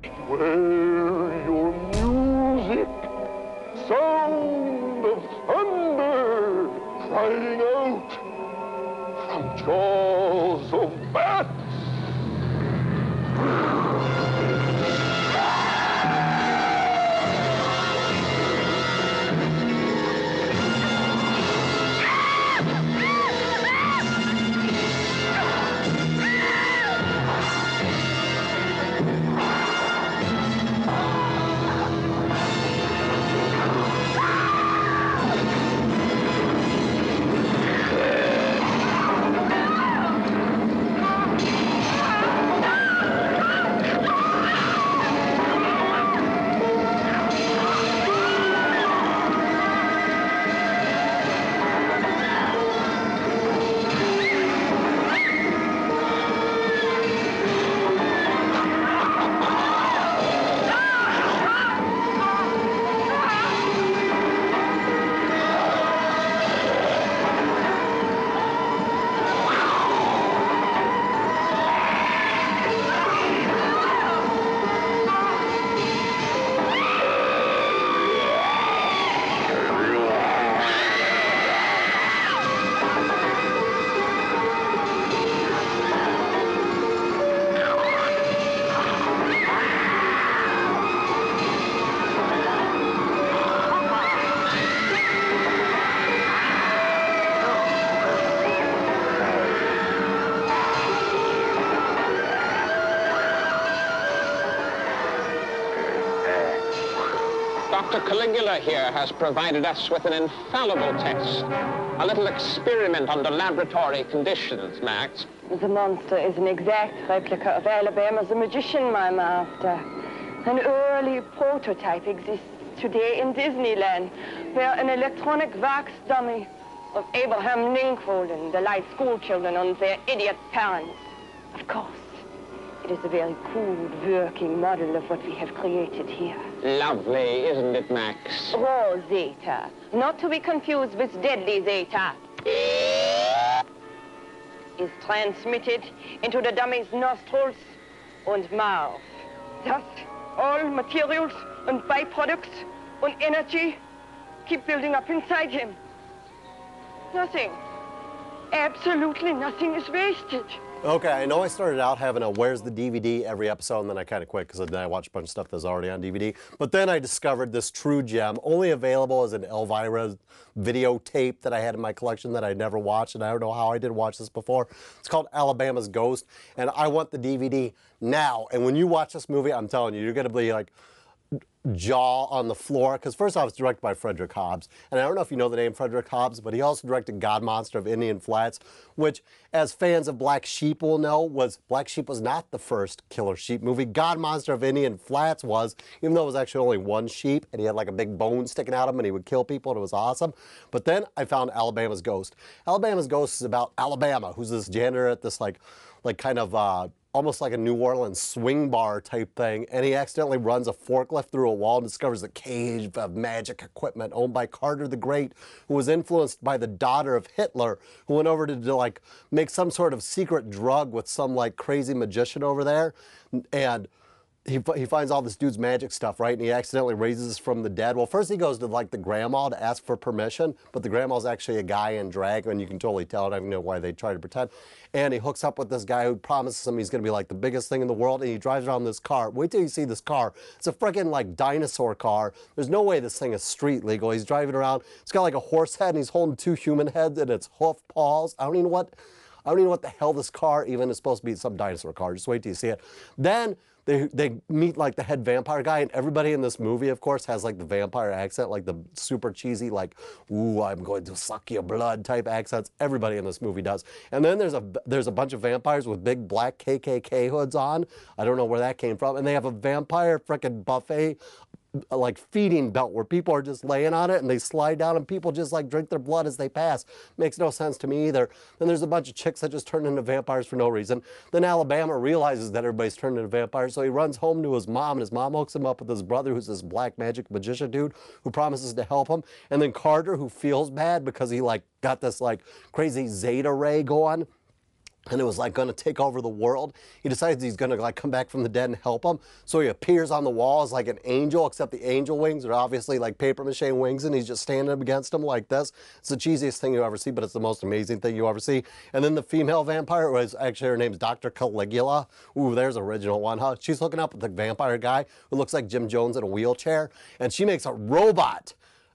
Where your music, sound of thunder, crying out from jaws of bats. Dr. Caligula here has provided us with an infallible test. A little experiment under laboratory conditions, Max. The monster is an exact replica of Alabama the magician, my master. An early prototype exists today in Disneyland, where an electronic wax dummy of Abraham Lincoln delights school children and their idiot parents. Of course, it is a very crude working model of what we have created here. Lovely, isn't it, Max? Raw zeta, not to be confused with deadly zeta, is transmitted into the dummy's nostrils and mouth. Thus, all materials and byproducts and energy keep building up inside him. Nothing, absolutely nothing is wasted. Okay, I know I started out having a Where's the DVD every episode, and then I kind of quit because then I watched a bunch of stuff that's already on DVD. But then I discovered this true gem, only available as an Elvira videotape that I had in my collection that I never watched, and I don't know how I didn't watch this before. It's called Alabama's Ghost, and I want the DVD now. And when you watch this movie, I'm telling you, you're going to be like, jaw on the floor, because first off, it's directed by Fredric Hobbs, and I don't know if you know the name Fredric Hobbs, but he also directed God Monster of Indian Flats, which, as fans of Black Sheep will know, Black Sheep was not the first killer sheep movie. God Monster of Indian Flats was, even though it was actually only one sheep, and he had like a big bone sticking out of him, and he would kill people, and it was awesome. But then I found Alabama's Ghost. Alabama's Ghost is about Alabama, who's this janitor at this like kind of almost like a New Orleans swing bar type thing, and he accidentally runs a forklift through a wall and discovers a cage of magic equipment owned by Carter the Great, who was influenced by the daughter of Hitler, who went over to like make some sort of secret drug with some like crazy magician over there, and he finds all this dude's magic stuff, right? And he accidentally raises from the dead. Well, first he goes to like the grandma to ask for permission, but the grandma's actually a guy in drag, and you can totally tell. I don't even know why they try to pretend. And he hooks up with this guy who promises him he's going to be like the biggest thing in the world, and he drives around this car. Wait till you see this car. It's a freaking like dinosaur car. There's no way this thing is street legal. He's driving around. It's got like a horse head, and he's holding two human heads and its hoof paws. I don't even know what the hell this car even is supposed to be. Some dinosaur car. Just wait till you see it. Then they meet like the head vampire guy, and everybody in this movie, of course, has like the vampire accent, like the super cheesy, like, ooh, I'm going to suck your blood type accents. Everybody in this movie does. And then there's a bunch of vampires with big black KKK hoods on. I don't know where that came from. And they have a vampire frickin' buffet like feeding belt where people are just laying on it and they slide down and people just like drink their blood as they pass. Makes no sense to me either. Then there's a bunch of chicks that just turn into vampires for no reason. Then Alabama realizes that everybody's turned into vampires, so he runs home to his mom, and his mom hooks him up with his brother, who's this black magic magician dude who promises to help him. And then Carter, who feels bad because he like got this like crazy Zeta ray going. and it was like gonna take over the world. He decides he's gonna like come back from the dead and help him. So he appears on the wall as like an angel, except the angel wings are obviously like paper mache wings, and he's just standing up against him like this. It's the cheesiest thing you ever see, but it's the most amazing thing you ever see. And then the female vampire was actually, her name's Dr. Caligula. Ooh, there's an original one, huh? She's hooking up with the vampire guy who looks like Jim Jones in a wheelchair, and she makes a robot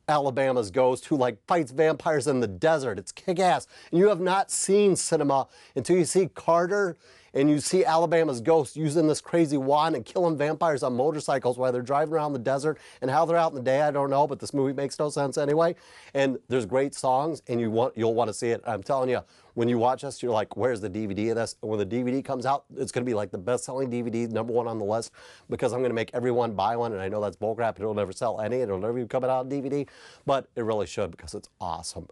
Alabama's Ghost who like fights vampires in the desert. It's kick-ass. And you have not seen cinema until you see Carter and you see Alabama's Ghost using this crazy wand and killing vampires on motorcycles while they're driving around the desert. And how they're out in the day, I don't know, but this movie makes no sense anyway. And there's great songs, and you'll want to see it. I'm telling you, when you watch this, you're like, where's the DVD of this? And when the DVD comes out, it's going to be like the best-selling DVD, #1 on the list, because I'm going to make everyone buy one, and I know that's bullcrap. It'll never sell any. It'll never even come out on DVD, but it really should because it's awesome.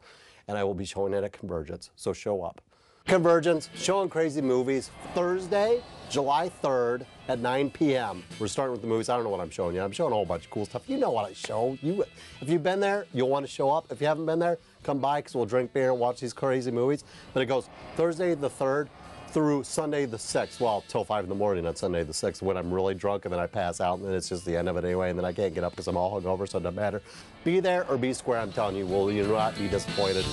And I will be showing it at Convergence, so show up. Convergence, showing crazy movies, Thursday, July 3rd at 9 p.m. We're starting with the movies. I don't know what I'm showing you. I'm showing a whole bunch of cool stuff. You know what I show. If you've been there, you'll want to show up. If you haven't been there, come by because we'll drink beer and watch these crazy movies. But it goes Thursday the 3rd through Sunday the 6th. Well, till 5 in the morning on Sunday the 6th when I'm really drunk, and then I pass out, and then it's just the end of it anyway, and then I can't get up because I'm all hungover, so it doesn't matter. Be there or be square, I'm telling you, will you not be disappointed.